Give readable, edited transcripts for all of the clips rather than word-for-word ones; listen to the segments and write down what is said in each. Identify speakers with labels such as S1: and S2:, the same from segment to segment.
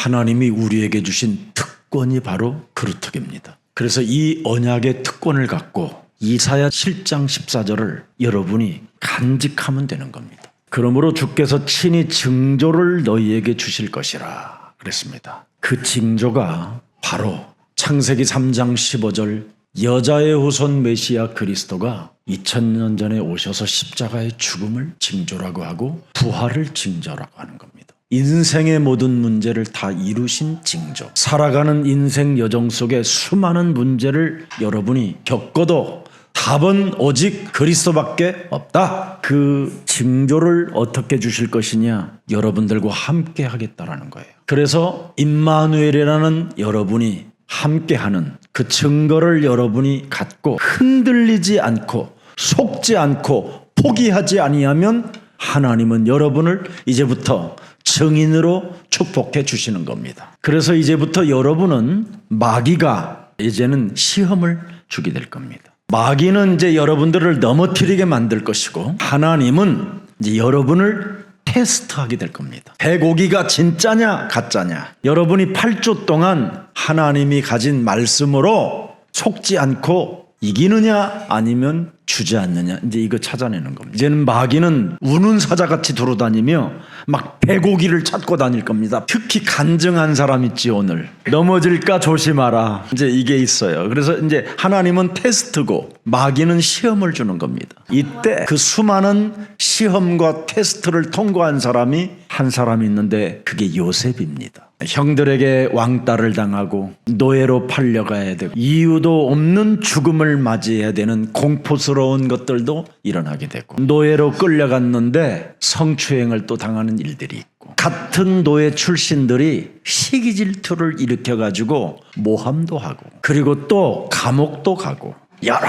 S1: 하나님이 우리에게 주신 특권이 바로 그루터기입니다. 그래서 이 언약의 특권을 갖고 이사야 7장 14절을 여러분이 간직하면 되는 겁니다. 그러므로 주께서 친히 징조를 너희에게 주실 것이라 그랬습니다. 그 징조가 바로 창세기 3장 15절 여자의 후손 메시아 그리스도가 2000년 전에 오셔서 십자가의 죽음을 징조라고 하고 부활을 징조라고 하는 겁니다. 인생의 모든 문제를 다 이루신 징조. 살아가는 인생 여정 속에 수많은 문제를 여러분이 겪어도 답은 오직 그리스도밖에 없다. 그 징조를 어떻게 주실 것이냐? 여러분들과 함께 하겠다라는 거예요. 그래서 임마누엘이라는 여러분이 함께하는 그 증거를 여러분이 갖고 흔들리지 않고 속지 않고 포기하지 아니하면 하나님은 여러분을 이제부터 증인으로 축복해 주시는 겁니다. 그래서 이제부터 여러분은 마귀가 이제는 시험을 주게 될 겁니다. 마귀는 이제 여러분들을 넘어뜨리게 만들 것이고 하나님은 이제 여러분을 테스트하게 될 겁니다. 105기가 진짜냐 가짜냐. 여러분이 8주 동안 하나님이 가진 말씀으로 속지 않고 이기느냐 아니면 주저앉느냐 이제 이거 찾아내는 겁니다. 이제는 마귀는 우는 사자같이 돌아다니며 막 105기를 찾고 다닐 겁니다. 특히 간증한 사람 있지 오늘 넘어질까 조심하라 이제 이게 있어요. 그래서 이제 하나님은 테스트고 마귀는 시험을 주는 겁니다. 이때 그 수많은 시험과 테스트를 통과한 사람이 한 사람이 있는데 그게 요셉입니다. 형들에게 왕따를 당하고 노예로 팔려가야 되고 이유도 없는 죽음을 맞이해야 되는 공포스러운 것들도 일어나게 되고 노예로 끌려갔는데 성추행을 또 당하는 일들이 있고 같은 노예 출신들이 시기 질투를 일으켜가지고 모함도 하고 그리고 또 감옥도 가고 여러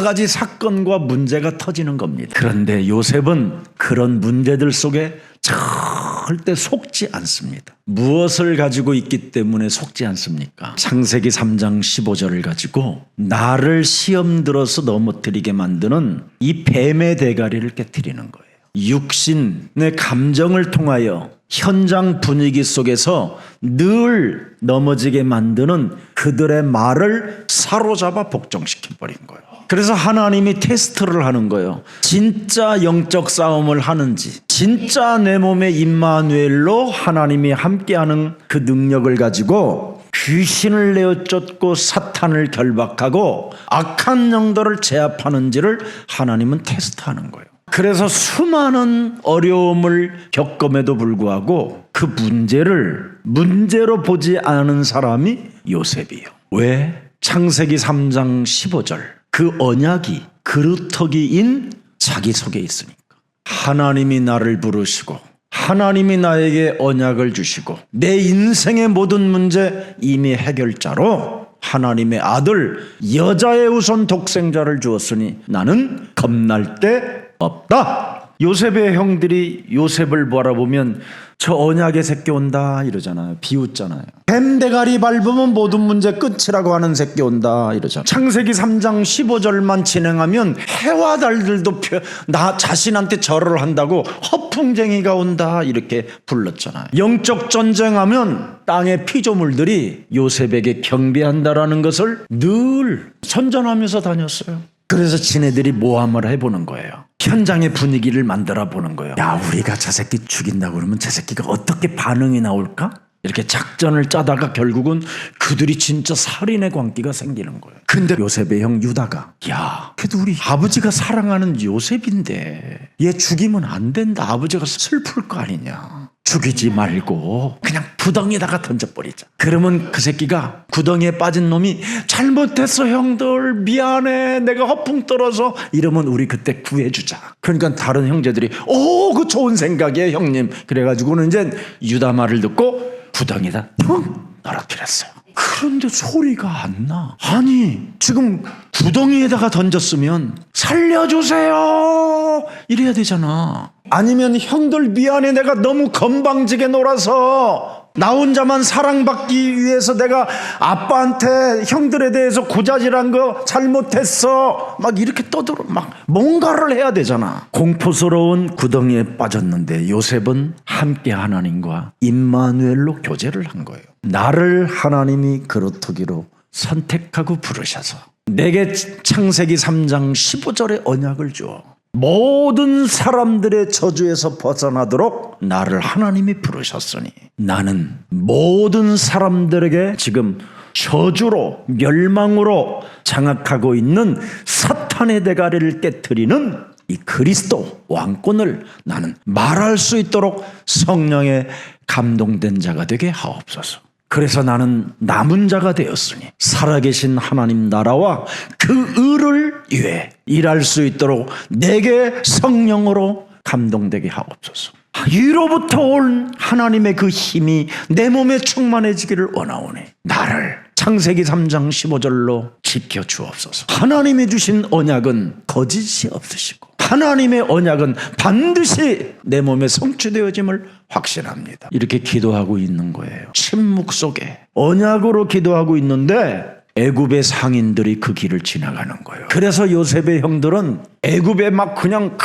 S1: 가지 사건과 문제가 터지는 겁니다. 그런데 요셉은 그런 문제들 속에 절대 속지 않습니다. 무엇을 가지고 있기 때문에 속지 않습니까? 창세기 3장 15절을 가지고 나를 시험 들어서 넘어뜨리게 만드는 이 뱀의 대가리를 깨뜨리는 거예요. 육신의 감정을 통하여 현장 분위기 속에서 늘 넘어지게 만드는 그들의 말을 사로잡아 복종시켜버린 거예요. 그래서 하나님이 테스트를 하는 거예요. 진짜 영적 싸움을 하는지 진짜 내 몸에 임마누엘로 하나님이 함께하는 그 능력을 가지고 귀신을 내어 쫓고 사탄을 결박하고 악한 영들을 제압하는지를 하나님은 테스트하는 거예요. 그래서 수많은 어려움을 겪음에도 불구하고 그 문제를 문제로 보지 않은 사람이 요셉이에요. 왜? 창세기 3장 15절 그 언약이 그루터기인 자기 속에 있으니까 하나님이 나를 부르시고 하나님이 나에게 언약을 주시고 내 인생의 모든 문제 이미 해결자로 하나님의 아들 여자의 우선 독생자를 주었으니 나는 겁날 데 없다. 요셉의 형들이 요셉을 바라보면 저 언약의 새끼 온다 이러잖아요. 비웃잖아요. 뱀대가리 밟으면 모든 문제 끝이라고 하는 새끼 온다 이러잖아요. 창세기 3장 15절만 진행하면 해와 달들도 나 자신한테 절을 한다고 허풍쟁이가 온다 이렇게 불렀잖아요. 영적 전쟁하면 땅의 피조물들이 요셉에게 경배한다라는 것을 늘 선전하면서 다녔어요. 그래서 지네들이 모함을 해보는 거예요. 현장의 분위기를 만들어 보는 거예요. 야, 우리가 저 새끼 죽인다고 그러면 저 새끼가 어떻게 반응이 나올까? 이렇게 작전을 짜다가 결국은 그들이 진짜 살인의 광기가 생기는 거예요. 근데 요셉의 형 유다가 야, 그래도 우리 아버지가 사랑하는 요셉인데 얘 죽이면 안 된다. 아버지가 슬플 거 아니냐. 죽이지 말고 그냥 구덩이에다가 던져버리자. 그러면 그 새끼가 구덩이에 빠진 놈이 잘못했어 형들 미안해 내가 허풍 떨어서 이러면 우리 그때 구해주자. 그러니까 다른 형제들이 오, 그 좋은 생각이에요 형님. 그래가지고는 이제 유다 말을 듣고 구덩이에다 퉁 떨어뜨렸어요. 그런데 소리가 안 나. 아니 지금 구덩이에다가 던졌으면 살려주세요 이래야 되잖아. 아니면 형들 미안해 내가 너무 건방지게 놀아서 나 혼자만 사랑받기 위해서 내가 아빠한테 형들에 대해서 고자질한 거 잘못했어 막 이렇게 떠들어 막 뭔가를 해야 되잖아. 공포스러운 구덩이에 빠졌는데 요셉은 함께 하나님과 임마누엘로 교제를 한 거예요. 나를 하나님이 그루터기로 선택하고 부르셔서 내게 창세기 3장 15절의 언약을 주어 모든 사람들의 저주에서 벗어나도록 나를 하나님이 부르셨으니 나는 모든 사람들에게 지금 저주로 멸망으로 장악하고 있는 사탄의 대가리를 깨트리는 이 그리스도 왕권을 나는 말할 수 있도록 성령에 감동된 자가 되게 하옵소서. 그래서 나는 남은 자가 되었으니 살아계신 하나님 나라와 그 의를 위해 일할 수 있도록 내게 성령으로 감동되게 하옵소서. 위로부터 온 하나님의 그 힘이 내 몸에 충만해지기를 원하오니 나를 창세기 3장 15절로 지켜주옵소서. 하나님이 주신 언약은 거짓이 없으시고 하나님의 언약은 반드시 내 몸에 성취되어짐을 확신합니다. 이렇게 기도하고 있는 거예요. 침묵 속에 언약으로 기도하고 있는데 애굽의 상인들이 그 길을 지나가는 거예요. 그래서 요셉의 형들은 애굽에 막 그냥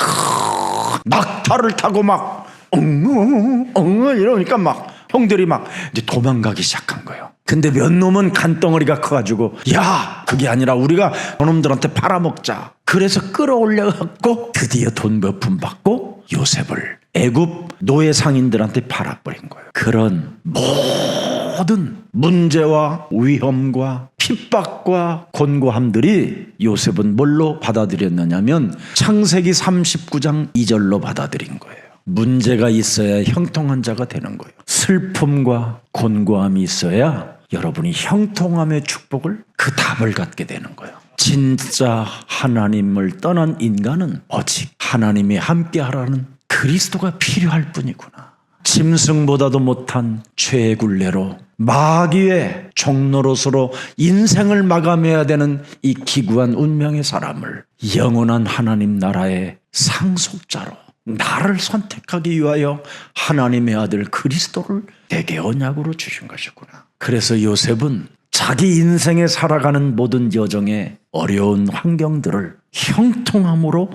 S1: 낙타를 타고 막 이러니까 막 형들이 막 이제 도망가기 시작한 거예요. 근데 몇 놈은 간덩어리가 커가지고 야 그게 아니라 우리가 저놈들한테 팔아먹자. 그래서 끌어올려갖고 드디어 돈 몇 푼 받고 요셉을 애굽 노예 상인들한테 팔아버린 거예요. 그런 모든 문제와 위험과 핍박과 곤고함들이 요셉은 뭘로 받아들였느냐면 창세기 39장 2절로 받아들인 거예요. 문제가 있어야 형통한 자가 되는 거예요. 슬픔과 곤고함이 있어야 여러분이 형통함의 축복을 그 답을 갖게 되는 거예요. 진짜 하나님을 떠난 인간은 오직 하나님이 함께하라는 그리스도가 필요할 뿐이구나. 짐승보다도 못한 죄의 굴레로 마귀의 종노릇으로 인생을 마감해야 되는 이 기구한 운명의 사람을 영원한 하나님 나라의 상속자로 나를 선택하기 위하여 하나님의 아들 그리스도를 내게 언약으로 주신 것이구나. 그래서 요셉은 자기 인생에 살아가는 모든 여정의 어려운 환경들을 형통함으로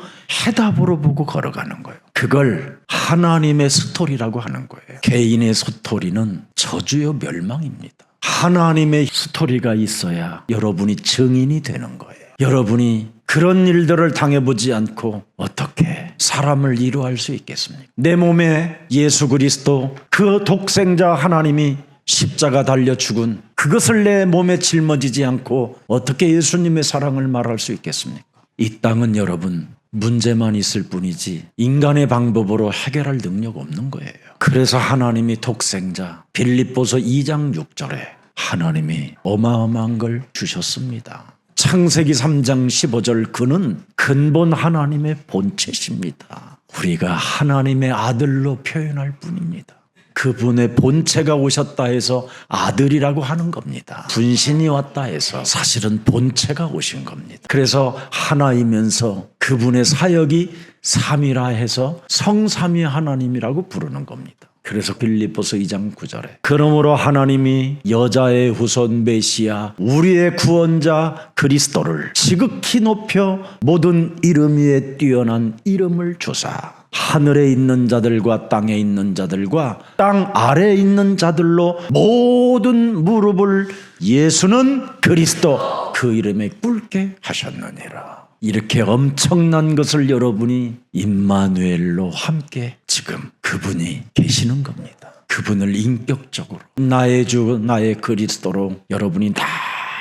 S1: 해답으로 보고 걸어가는 거예요. 그걸 하나님의 스토리라고 하는 거예요. 개인의 스토리는 저주요 멸망입니다. 하나님의 스토리가 있어야 여러분이 증인이 되는 거예요. 여러분이 그런 일들을 당해보지 않고 어떻게 사람을 이루할 수 있겠습니까? 내 몸에 예수 그리스도 그 독생자 하나님이 십자가 달려 죽은 그것을 내 몸에 짊어지지 않고 어떻게 예수님의 사랑을 말할 수 있겠습니까? 이 땅은 여러분 문제만 있을 뿐이지 인간의 방법으로 해결할 능력 없는 거예요. 그래서 하나님이 독생자 빌립보서 2장 6절에 하나님이 어마어마한 걸 주셨습니다. 창세기 3장 15절 그는 근본 하나님의 본체십니다. 우리가 하나님의 아들로 표현할 뿐입니다. 그분의 본체가 오셨다 해서 아들이라고 하는 겁니다. 분신이 왔다 해서 사실은 본체가 오신 겁니다. 그래서 하나이면서 그분의 사역이 삼위라 해서 성삼위 하나님이라고 부르는 겁니다. 그래서 빌립보서 2장 9절에 그러므로 하나님이 여자의 후손 메시아 우리의 구원자 그리스도를 지극히 높여 모든 이름 위에 뛰어난 이름을 주사 하늘에 있는 자들과 땅에 있는 자들과 땅 아래에 있는 자들로 모든 무릎을 예수는 그리스도 그 이름에 꿇게 하셨느니라. 이렇게 엄청난 것을 여러분이 임마누엘로 함께 지금 그분이 계시는 겁니다. 그분을 인격적으로 나의 주 나의 그리스도로 여러분이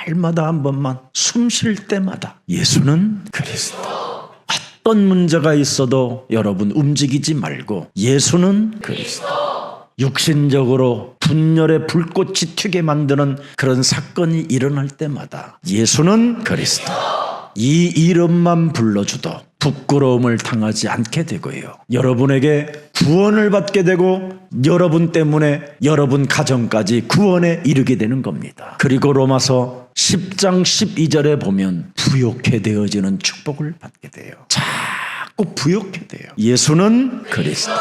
S1: 날마다 한 번만 숨 쉴 때마다 예수는 그리스도. 어떤 문제가 있어도 여러분 움직이지 말고 예수는 그리스도. 육신적으로 분열의 불꽃이 튀게 만드는 그런 사건이 일어날 때마다 예수는 그리스도. 이 이름만 불러줘도 부끄러움을 당하지 않게 되고요. 여러분에게 구원을 받게 되고 여러분 때문에 여러분 가정까지 구원에 이르게 되는 겁니다. 그리고 로마서 10장 12절에 보면 부욕해 되어지는 축복을 받게 돼요. 꼭 부욕해야 돼요. 예수는 그리스도.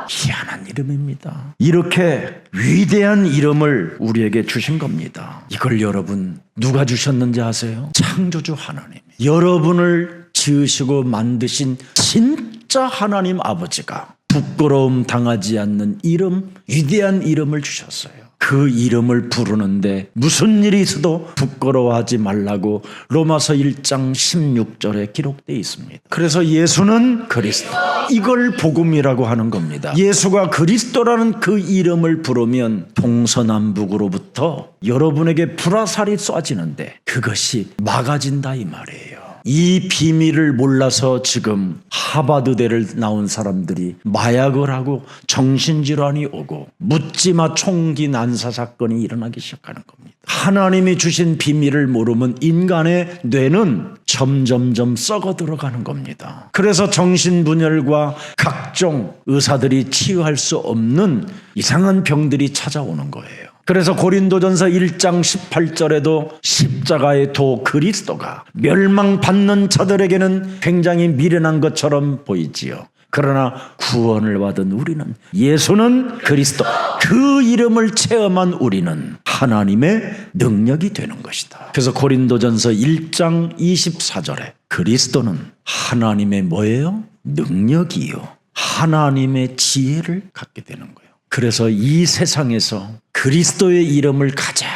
S1: 희한한 이름입니다. 이렇게 위대한 이름을 우리에게 주신 겁니다. 이걸 여러분 누가 주셨는지 아세요? 창조주 하나님. 여러분을 지으시고 만드신 진짜 하나님 아버지가 부끄러움 당하지 않는 이름, 위대한 이름을 주셨어요. 그 이름을 부르는데 무슨 일이 있어도 부끄러워하지 말라고 로마서 1장 16절에 기록되어 있습니다. 그래서 예수는 그리스도, 이걸 복음이라고 하는 겁니다. 예수가 그리스도라는 그 이름을 부르면 동서남북으로부터 여러분에게 불화살이 쏴지는데 그것이 막아진다 이 말이에요. 이 비밀을 몰라서 지금 하버드대를 나온 사람들이 마약을 하고 정신질환이 오고 묻지마 총기 난사 사건이 일어나기 시작하는 겁니다. 하나님이 주신 비밀을 모르면 인간의 뇌는 점점점 썩어 들어가는 겁니다. 그래서 정신분열과 각종 의사들이 치유할 수 없는 이상한 병들이 찾아오는 거예요. 그래서 고린도전서 1장 18절에도 십자가의 도 그리스도가 멸망받는 자들에게는 굉장히 미련한 것처럼 보이지요. 그러나 구원을 받은 우리는, 예수는 그리스도, 그 이름을 체험한 우리는 하나님의 능력이 되는 것이다. 그래서 고린도전서 1장 24절에 그리스도는 하나님의 뭐예요? 능력이요, 하나님의 지혜를 갖게 되는 거예요. 그래서 이 세상에서 그리스도의 이름을 가장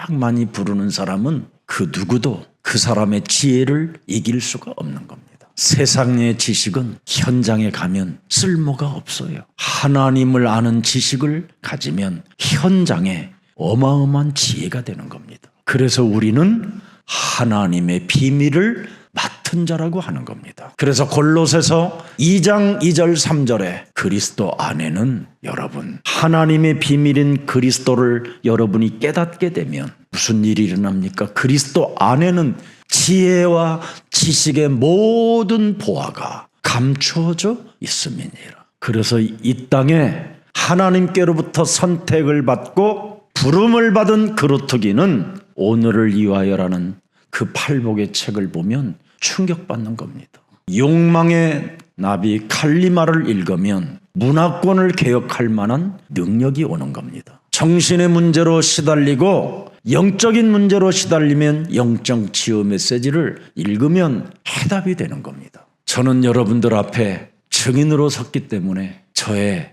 S1: 많이 부르는 사람은 그 누구도 그 사람의 지혜를 이길 수가 없는 겁니다. 세상의 지식은 현장에 가면 쓸모가 없어요. 하나님을 아는 지식을 가지면 현장에 어마어마한 지혜가 되는 겁니다. 그래서 우리는 하나님의 비밀을 맡은 자라고 하는 겁니다. 그래서 골로새서 2장 2절 3절에 그리스도 안에는 여러분 하나님의 비밀인 그리스도를 여러분이 깨닫게 되면 무슨 일이 일어납니까? 그리스도 안에는 지혜와 지식의 모든 보화가 감추어져 있음이니라. 그래서 이 땅에 하나님께로부터 선택을 받고 부름을 받은 그루터기는 오늘을 위하여라는 그 팔복의 책을 보면 충격받는 겁니다. 욕망의 나비 칼리마를 읽으면 문화권을 개혁할 만한 능력이 오는 겁니다. 정신의 문제로 시달리고 영적인 문제로 시달리면 영적 치유 메시지를 읽으면 해답이 되는 겁니다. 저는 여러분들 앞에 증인으로 섰기 때문에 저의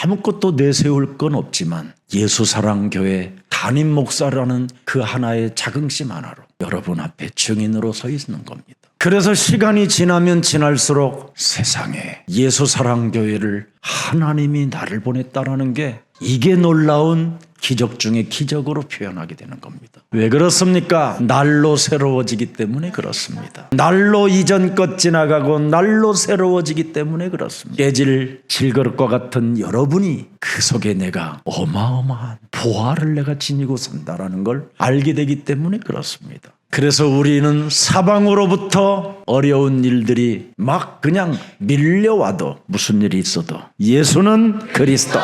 S1: 아무것도 내세울 건 없지만 예수사랑교회 담임 목사라는 그 하나의 자긍심 하나로 여러분 앞에 증인으로 서 있는 겁니다. 그래서 시간이 지나면 지날수록 세상에 예수사랑교회를 하나님이 나를 보냈다라는 게 이게 놀라운 기적 중에 기적으로 표현하게 되는 겁니다. 왜 그렇습니까? 날로 새로워지기 때문에 그렇습니다. 날로 이전 것 지나가고 날로 새로워지기 때문에 그렇습니다. 깨질 질그릇과 같은 여러분이 그 속에 내가 어마어마한 보화를 내가 지니고 산다라는 걸 알게 되기 때문에 그렇습니다. 그래서 우리는 사방으로부터 어려운 일들이 막 그냥 밀려와도 무슨 일이 있어도 예수는 그리스도,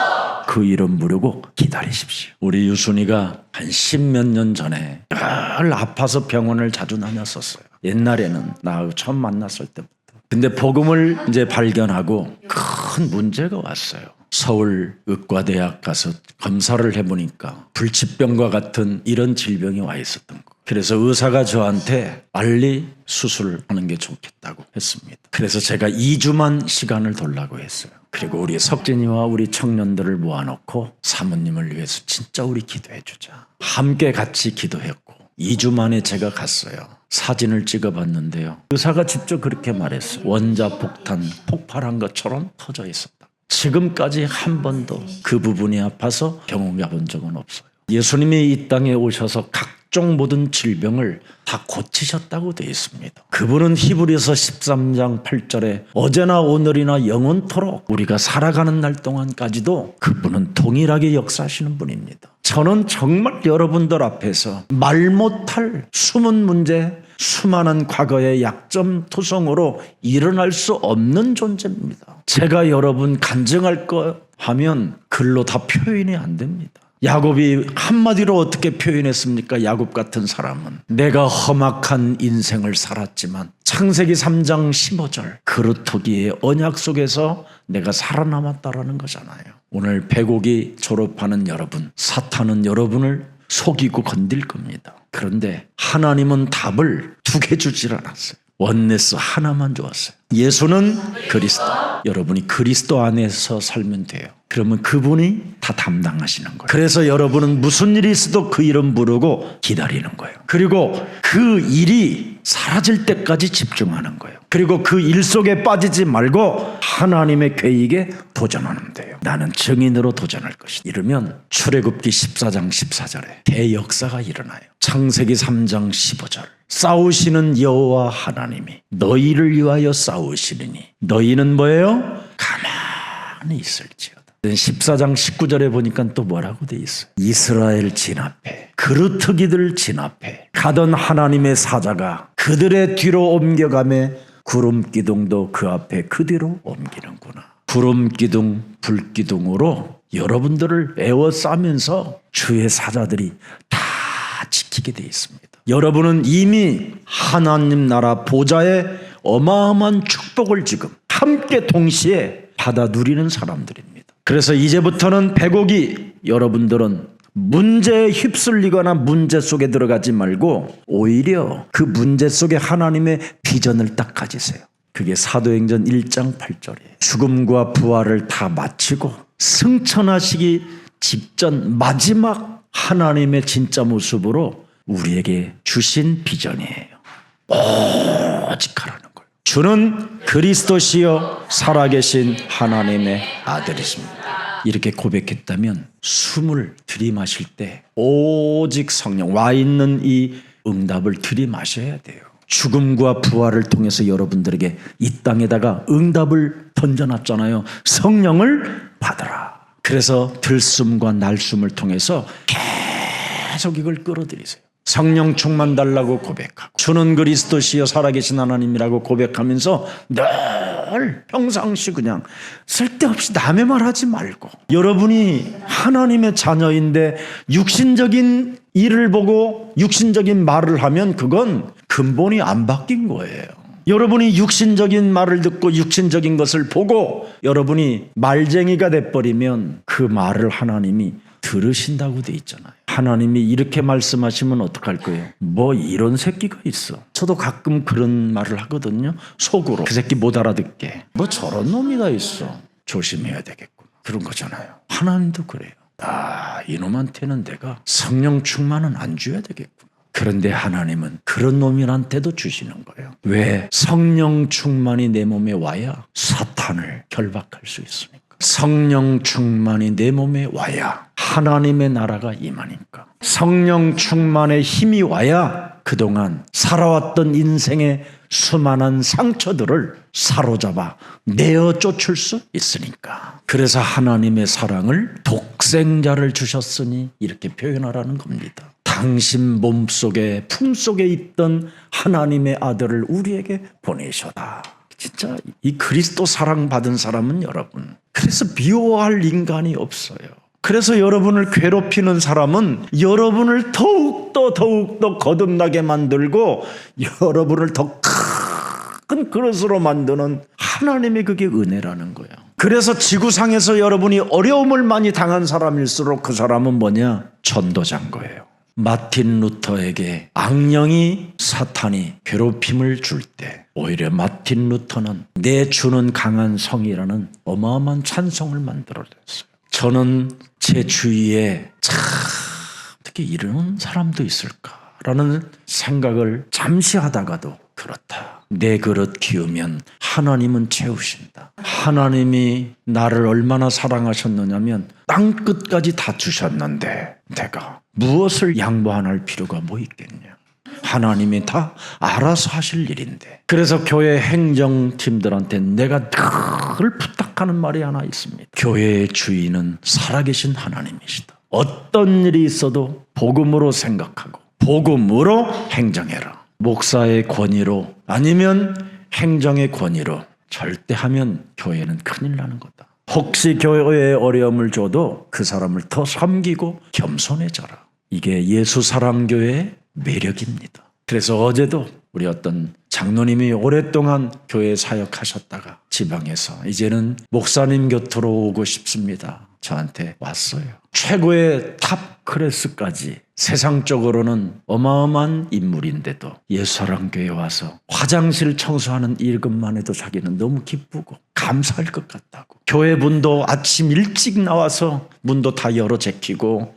S1: 그 이름 부르고 기다리십시오. 우리 유순이가 한 10몇 년 전에 늘 아파서 병원을 자주 다녔었어요. 옛날에는 나 처음 만났을 때부터. 근데 복음을 이제 발견하고 큰 문제가 왔어요. 서울 의과대학 가서 검사를 해보니까 불치병과 같은 이런 질병이 와 있었던 거. 그래서 의사가 저한테 빨리 수술하는 게 좋겠다고 했습니다. 그래서 제가 2주만 시간을 달라고 했어요. 그리고 우리 석진이와 우리 청년들을 모아놓고 사모님을 위해서 진짜 우리 기도해 주자. 함께 같이 기도했고 2주 만에 제가 갔어요. 사진을 찍어봤는데요. 의사가 직접 그렇게 말했어요. 원자폭탄 폭발한 것처럼 터져 있었다. 지금까지 한 번도 그 부분이 아파서 병원 가본 적은 없어요. 예수님이 이 땅에 오셔서 각종 모든 질병을 다 고치셨다고 되어 있습니다. 그분은 히브리서 13장 8절에 어제나 오늘이나 영원토록 우리가 살아가는 날 동안까지도 그분은 동일하게 역사하시는 분입니다. 저는 정말 여러분들 앞에서 말 못할 숨은 문제, 수많은 과거의 약점 투성으로 일어날 수 없는 존재입니다. 제가 여러분 간증할 거 하면 글로 다 표현이 안 됩니다. 야곱이 한마디로 어떻게 표현했습니까? 야곱 같은 사람은 내가 험악한 인생을 살았지만 창세기 3장 15절 그루터기의 언약 속에서 내가 살아남았다라는 거잖아요. 오늘 백옥이 졸업하는 여러분, 사탄은 여러분을 속이고 건들 겁니다. 그런데 하나님은 답을 2개 주질 않았어요. 원네스 하나만 주었어요. 예수는 그리스도. 여러분이 그리스도 안에서 살면 돼요. 그러면 그분이 다 담당하시는 거예요. 그래서 여러분은 무슨 일이 있어도 그 이름 부르고 기다리는 거예요. 그리고 그 일이 사라질 때까지 집중하는 거예요. 그리고 그 일 속에 빠지지 말고 하나님의 계획에 도전하면 돼요. 나는 증인으로 도전할 것이다. 이러면 출애굽기 14장 14절에 대역사가 일어나요. 창세기 3장 15절 싸우시는 여호와 하나님이 너희를 위하여 싸우시리니 너희는 뭐예요? 가만히 있을지어다. 14장 19절에 보니까 또 뭐라고 돼 있어요? 이스라엘 진압해 그루터기들 진압해 가던 하나님의 사자가 그들의 뒤로 옮겨가며 구름기둥도 그 앞에 그 뒤로 옮기는구나. 구름기둥 불기둥으로 여러분들을 에워싸면서 주의 사자들이 다 지키게 돼 있습니다. 여러분은 이미 하나님 나라 보좌의 어마어마한 축복을 지금 함께 동시에 받아 누리는 사람들입니다. 그래서 이제부터는 백옥이 여러분들은 문제에 휩쓸리거나 문제 속에 들어가지 말고 오히려 그 문제 속에 하나님의 비전을 딱 가지세요. 그게 사도행전 1장 8절이에요. 죽음과 부활을 다 마치고 승천하시기 직전 마지막 하나님의 진짜 모습으로 우리에게 주신 비전이에요. 오직 하라는 거예요. 주는 그리스도시요 살아계신 하나님의 아들이십니다. 이렇게 고백했다면 숨을 들이마실 때 오직 성령 와 있는 이 응답을 들이마셔야 돼요. 죽음과 부활을 통해서 여러분들에게 이 땅에다가 응답을 던져놨잖아요. 성령을 받아라. 그래서 들숨과 날숨을 통해서 계속 이걸 끌어들이세요. 성령 충만 달라고 고백하고 주는 그리스도시여 살아계신 하나님이라고 고백하면서 늘 평상시 그냥 쓸데없이 남의 말 하지 말고 여러분이 하나님의 자녀인데 육신적인 일을 보고 육신적인 말을 하면 그건 근본이 안 바뀐 거예요. 여러분이 육신적인 말을 듣고 육신적인 것을 보고 여러분이 말쟁이가 돼버리면 그 말을 하나님이 들으신다고 돼 있잖아요. 하나님이 이렇게 말씀하시면 어떡할 거예요? 뭐 이런 새끼가 있어. 저도 가끔 그런 말을 하거든요. 속으로. 그 새끼 못 알아듣게. 뭐 저런 놈이 다 있어. 조심해야 되겠구나. 그런 거잖아요. 하나님도 그래요. 아, 이놈한테는 내가 성령 충만은 안 줘야 되겠구나. 그런데 하나님은 그런 놈들한테도 주시는 거예요. 왜? 성령 충만이 내 몸에 와야 사탄을 결박할 수 있으니까. 성령 충만이 내 몸에 와야 하나님의 나라가 임하니까. 성령 충만의 힘이 와야 그동안 살아왔던 인생의 수많은 상처들을 사로잡아 내어 쫓을 수 있으니까. 그래서 하나님의 사랑을 독생자를 주셨으니 이렇게 표현하라는 겁니다. 당신 몸속에 품속에 있던 하나님의 아들을 우리에게 보내셔다. 진짜 이 그리스도 사랑받은 사람은 여러분, 그래서 미워할 인간이 없어요. 그래서 여러분을 괴롭히는 사람은 여러분을 더욱더 거듭나게 만들고 여러분을 더 큰 그릇으로 만드는 하나님의 그게 은혜라는 거예요. 그래서 지구상에서 여러분이 어려움을 많이 당한 사람일수록 그 사람은 뭐냐? 전도자인 거예요. 마틴 루터에게 악령이 사탄이 괴롭힘을 줄 때 오히려 마틴 루터는 내 주는 강한 성이라는 어마어마한 찬송을 만들어냈어요. 저는 제 주위에 참 어떻게 이런 사람도 있을까라는 생각을 잠시 하다가도 그렇다. 내 그릇 키우면 하나님은 채우신다. 하나님이 나를 얼마나 사랑하셨느냐면 땅 끝까지 다 주셨는데 내가 무엇을 양보할 필요가 뭐 있겠냐. 하나님이 다 알아서 하실 일인데. 그래서 교회 행정팀들한테 내가 늘 부탁하는 말이 하나 있습니다. 교회의 주인은 살아계신 하나님이시다. 어떤 일이 있어도 복음으로 생각하고 복음으로 행정해라. 목사의 권위로 아니면 행정의 권위로 절대 하면 교회는 큰일 나는 거다. 혹시 교회에 어려움을 줘도 그 사람을 더 섬기고 겸손해져라. 이게 예수사랑교회의 매력입니다. 그래서 어제도 우리 어떤 장로님이 오랫동안 교회 사역하셨다가 지방에서 이제는 목사님 곁으로 오고 싶습니다. 저한테 왔어요. 최고의 탑 클래스까지 세상적으로는 어마어마한 인물인데도 예수사랑교회에 와서 화장실 청소하는 일것만 해도 자기는 너무 기쁘고 감사할 것 같다고. 교회 문도 아침 일찍 나와서 문도 다 열어 제키고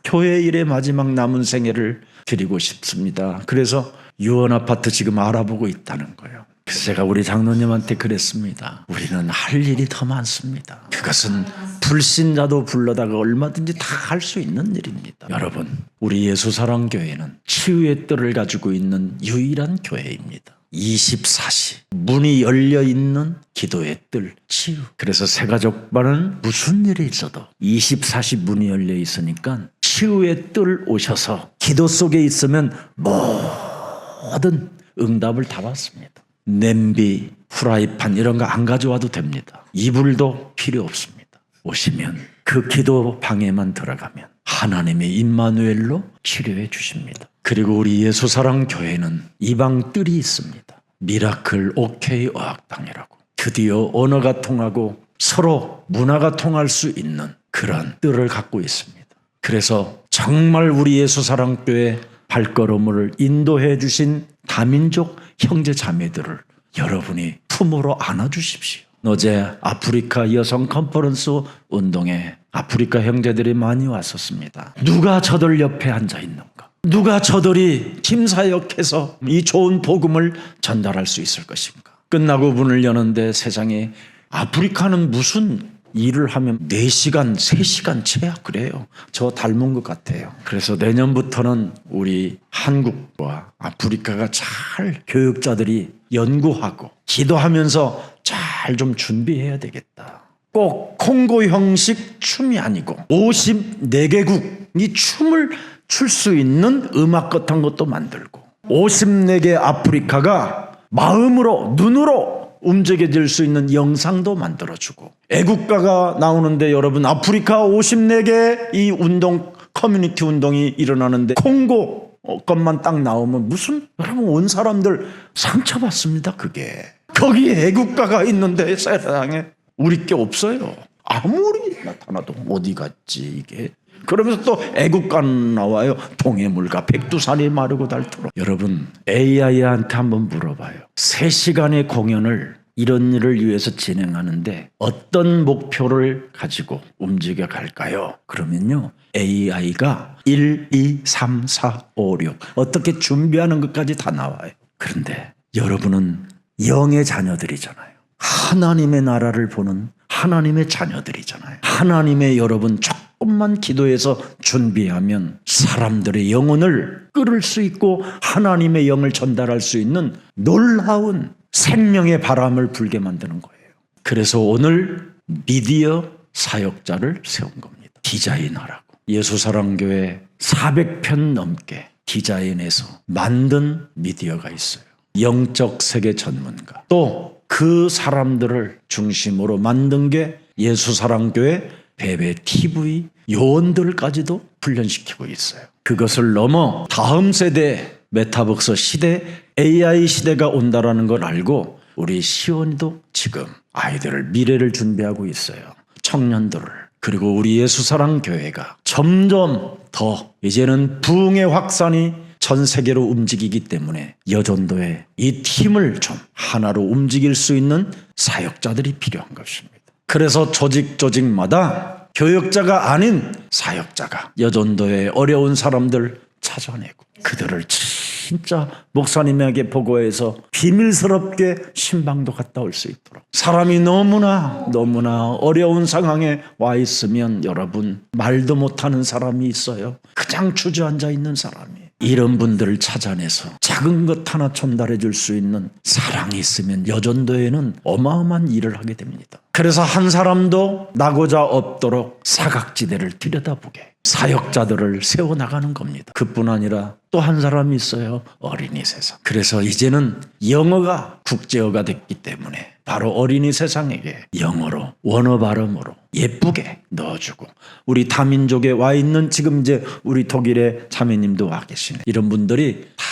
S1: 교회 일의 마지막 남은 생애를 드리고 싶습니다. 그래서 유언아파트 지금 알아보고 있다는 거예요. 그래서 제가 우리 장로님한테 그랬습니다. 우리는 할 일이 더 많습니다. 그것은 불신자도 불러다가 얼마든지 다 할 수 있는 일입니다. 여러분, 우리 예수사랑교회는 치유의 뜰을 가지고 있는 유일한 교회입니다. 24시 문이 열려있는 기도의 뜰, 치유. 그래서 새가족반은 무슨 일이 있어도 24시 문이 열려 있으니까 치유의 뜰 오셔서 기도 속에 있으면 모든 응답을 다 받습니다. 냄비, 프라이팬 이런 거 안 가져와도 됩니다. 이불도 필요 없습니다. 오시면 그 기도 방에만 들어가면 하나님의 임마누엘로 치료해 주십니다. 그리고 우리 예수사랑 교회는 이방 뜰이 있습니다. 미라클 오케이 어학당이라고. 드디어 언어가 통하고 서로 문화가 통할 수 있는 그런 뜰을 갖고 있습니다. 그래서 정말 우리 예수사랑교회 발걸음을 인도해 주신 다민족 형제 자매들을 여러분이 품으로 안아주십시오. 어제 아프리카 여성 컨퍼런스 운동에 아프리카 형제들이 많이 왔었습니다. 누가 저들 옆에 앉아 있는가? 누가 저들이 힘사역해서 이 좋은 복음을 전달할 수 있을 것인가? 끝나고 문을 여는데 세상에 아프리카는 무슨 일을 하면 4시간, 3시간 채야 그래요. 저 닮은 것 같아요. 그래서 내년부터는 우리 한국과 아프리카가 잘 교육자들이 연구하고 기도하면서 잘 좀 준비해야 되겠다. 꼭 콩고 형식 춤이 아니고 54개국이 춤을 출 수 있는 음악 같은 것도 만들고 54개 아프리카가 마음으로 눈으로 움직여질 수 있는 영상도 만들어주고 애국가가 나오는데 여러분 아프리카 54개 이 운동 커뮤니티 운동이 일어나는데 콩고 것만 딱 나오면 무슨 여러분 온 사람들 상처받습니다. 그게 거기에 애국가가 있는데 세상에 우리 게 없어요. 아무리 나타나도 어디 갔지 이게. 그러면서 또 애국가 나와요. 동해물과 백두산이 마르고 닳도록. 여러분 AI한테 한번 물어봐요. 3시간의 공연을 이런 일을 위해서 진행하는데 어떤 목표를 가지고 움직여 갈까요? 그러면요 AI가 1, 2, 3, 4, 5, 6 어떻게 준비하는 것까지 다 나와요. 그런데 여러분은 영의 자녀들이잖아요. 하나님의 나라를 보는 하나님의 자녀들이잖아요. 하나님의 여러분 조금만 기도해서 준비하면 사람들의 영혼을 끌을 수 있고 하나님의 영을 전달할 수 있는 놀라운 생명의 바람을 불게 만드는 거예요. 그래서 오늘 미디어 사역자를 세운 겁니다. 디자인하라고. 예수사랑교회 400편 넘게 디자인해서 만든 미디어가 있어요. 영적 세계 전문가. 또 그 사람들을 중심으로 만든 게 예수사랑교회 베베 TV 요원들까지도 훈련시키고 있어요. 그것을 넘어 다음 세대 메타버스 시대 AI 시대가 온다라는 걸 알고 우리 시온이도 지금 아이들을 미래를 준비하고 있어요. 청년들을. 그리고 우리 예수사랑교회가 점점 더 이제는 부흥의 확산이 전 세계로 움직이기 때문에 여전도에 이 팀을 좀 하나로 움직일 수 있는 사역자들이 필요한 것입니다. 그래서 조직마다 교역자가 아닌 사역자가 여전도의 어려운 사람들 찾아내고 그들을 진짜 목사님에게 보고해서 비밀스럽게 신방도 갔다 올 수 있도록. 사람이 너무나 어려운 상황에 와 있으면 여러분 말도 못하는 사람이 있어요. 그냥 주저앉아 있는 사람이. 이런 분들을 찾아내서 작은 것 하나 전달해 줄 수 있는 사랑이 있으면 여전도에는 어마어마한 일을 하게 됩니다. 그래서 한 사람도 나고자 없도록 사각지대를 들여다보게 사역자들을 세워나가는 겁니다. 그뿐 아니라 또 한 사람이 있어요. 어린이 세상. 그래서 이제는 영어가 국제어가 됐기 때문에 바로 어린이 세상에게 영어로 원어 발음으로 예쁘게 넣어주고, 우리 다민족에 와 있는 지금 이제 우리 독일의 자매님도 와 계시네. 이런 분들이 다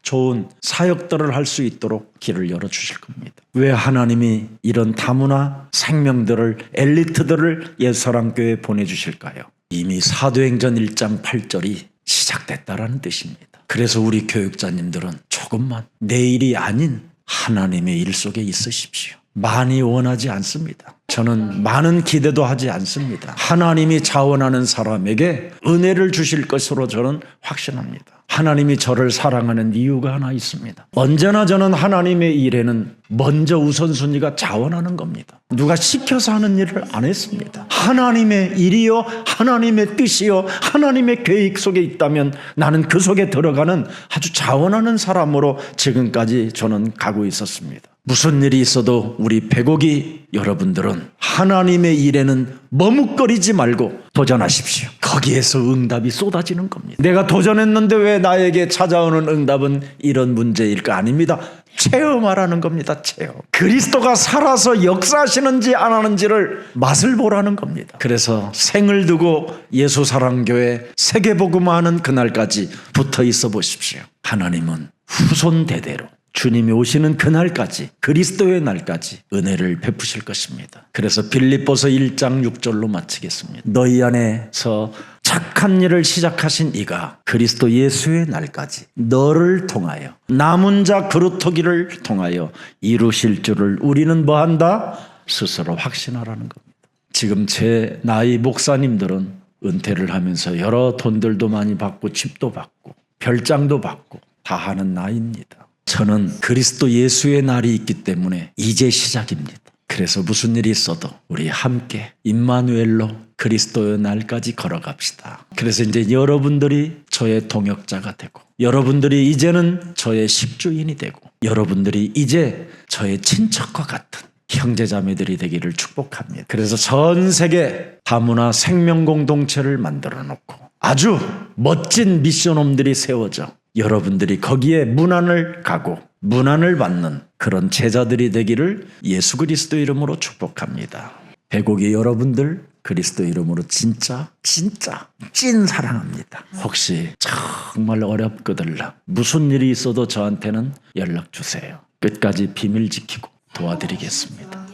S1: 좋은 사역들을 할 수 있도록 길을 열어주실 겁니다. 왜 하나님이 이런 다문화 생명들을, 엘리트들을 옛사랑교회에 보내주실까요? 이미 사도행전 1장 8절이 시작됐다라는 뜻입니다. 그래서 우리 교육자님들은 조금만 내일이 아닌 하나님의 일 속에 있으십시오. 많이 원하지 않습니다. 저는 많은 기대도 하지 않습니다. 하나님이 자원하는 사람에게 은혜를 주실 것으로 저는 확신합니다. 하나님이 저를 사랑하는 이유가 하나 있습니다. 언제나 저는 하나님의 일에는 먼저 우선순위가 자원하는 겁니다. 누가 시켜서 하는 일을 안 했습니다. 하나님의 일이요, 하나님의 뜻이요, 하나님의 계획 속에 있다면 나는 그 속에 들어가는 아주 자원하는 사람으로 지금까지 저는 가고 있었습니다. 무슨 일이 있어도 우리 백옥이 여러분들은 하나님의 일에는 머뭇거리지 말고 도전하십시오. 거기에서 응답이 쏟아지는 겁니다. 내가 도전했는데 왜 나에게 찾아오는 응답은 이런 문제일까? 아닙니다. 체험하라는 겁니다. 체험. 그리스도가 살아서 역사하시는지 안 하는지를 맛을 보라는 겁니다. 그래서 생을 두고 예수사랑교회 세계복음화하는 그날까지 붙어 있어 보십시오. 하나님은 후손 대대로 주님이 오시는 그날까지, 그리스도의 날까지 은혜를 베푸실 것입니다. 그래서 빌립보서 1장 6절로 마치겠습니다. 너희 안에서 착한 일을 시작하신 이가 그리스도 예수의 날까지 너를 통하여 남은 자 그루터기를 통하여 이루실 줄을 우리는 뭐한다? 스스로 확신하라는 겁니다. 지금 제 나이 목사님들은 은퇴를 하면서 여러 돈들도 많이 받고 집도 받고 별장도 받고 다 하는 나이입니다. 저는 그리스도 예수의 날이 있기 때문에 이제 시작입니다. 그래서 무슨 일이 있어도 우리 함께 임마누엘로 그리스도의 날까지 걸어갑시다. 그래서 이제 여러분들이 저의 동역자가 되고, 여러분들이 이제는 저의 식주인이 되고, 여러분들이 이제 저의 친척과 같은 형제자매들이 되기를 축복합니다. 그래서 전 세계 다문화 생명 공동체를 만들어 놓고 아주 멋진 미션홈들이 세워져 여러분들이 거기에 문안을 가고 문안을 받는 그런 제자들이 되기를 예수 그리스도 이름으로 축복합니다. 백옥이 여러분들 그리스도 이름으로 진짜 찐 사랑합니다. 혹시 정말 어렵거든 무슨 일이 있어도 저한테는 연락 주세요. 끝까지 비밀 지키고 도와드리겠습니다.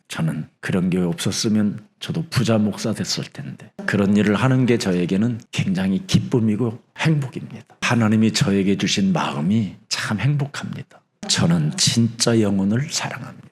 S1: 저는 그런 게 없었으면 저도 부자 목사 됐을 텐데, 그런 일을 하는 게 저에게는 굉장히 기쁨이고 행복입니다. 하나님이 저에게 주신 마음이 참 행복합니다. 저는 진짜 영혼을 사랑합니다.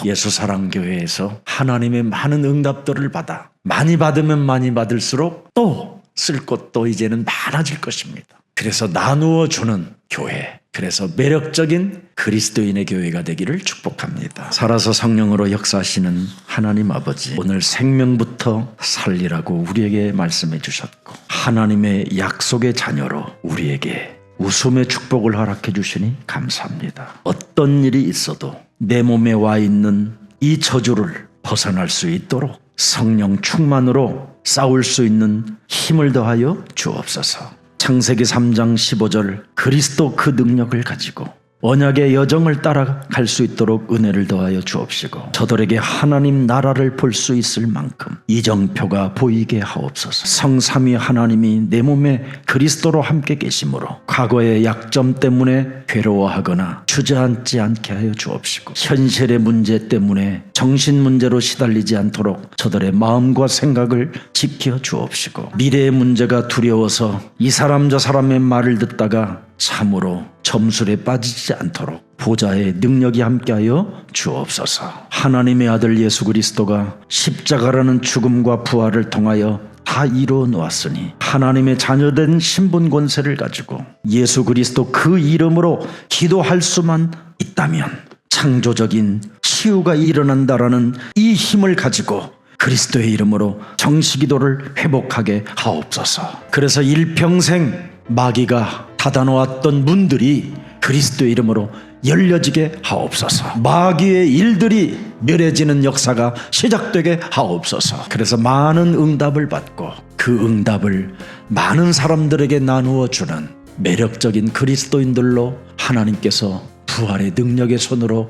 S1: 예수사랑교회에서 하나님의 많은 응답들을 받아 많이 받으면 많이 받을수록 또 쓸 것도 이제는 많아질 것입니다. 그래서 나누어 주는 교회, 그래서 매력적인 그리스도인의 교회가 되기를 축복합니다. 살아서 성령으로 역사하시는 하나님 아버지, 오늘 생명부터 살리라고 우리에게 말씀해 주셨고 하나님의 약속의 자녀로 우리에게 웃음의 축복을 허락해 주시니 감사합니다. 어떤 일이 있어도 내 몸에 와 있는 이 저주를 벗어날 수 있도록 성령 충만으로 싸울 수 있는 힘을 더하여 주옵소서. 창세기 3장 15절 그리스도 그 능력을 가지고 언약의 여정을 따라갈 수 있도록 은혜를 더하여 주옵시고 저들에게 하나님 나라를 볼 수 있을 만큼 이정표가 보이게 하옵소서. 성삼위 하나님이 내 몸에 그리스도로 함께 계심으로 과거의 약점 때문에 괴로워하거나 주저앉지 않게 하여 주옵시고 현실의 문제 때문에 정신 문제로 시달리지 않도록 저들의 마음과 생각을 지켜 주옵시고 미래의 문제가 두려워서 이 사람 저 사람의 말을 듣다가 참으로 점술에 빠지지 않도록 보좌의 능력이 함께하여 주옵소서. 하나님의 아들 예수 그리스도가 십자가라는 죽음과 부활을 통하여 다 이루어 놓았으니 하나님의 자녀된 신분 권세를 가지고 예수 그리스도 그 이름으로 기도할 수만 있다면 창조적인 치유가 일어난다라는 이 힘을 가지고 그리스도의 이름으로 정시기도를 회복하게 하옵소서. 그래서 일평생 마귀가 닫아놓았던 문들이 그리스도의 이름으로 열려지게 하옵소서. 마귀의 일들이 멸해지는 역사가 시작되게 하옵소서. 그래서 많은 응답을 받고 그 응답을 많은 사람들에게 나누어 주는 매력적인 그리스도인들로 하나님께서 부활의 능력의 손으로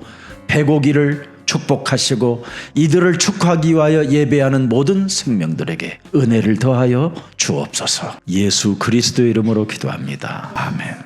S1: 배고기를 축복하시고 이들을 축하하기 위하여 예배하는 모든 생명들에게 은혜를 더하여 주옵소서. 예수 그리스도의 이름으로 기도합니다. 아멘.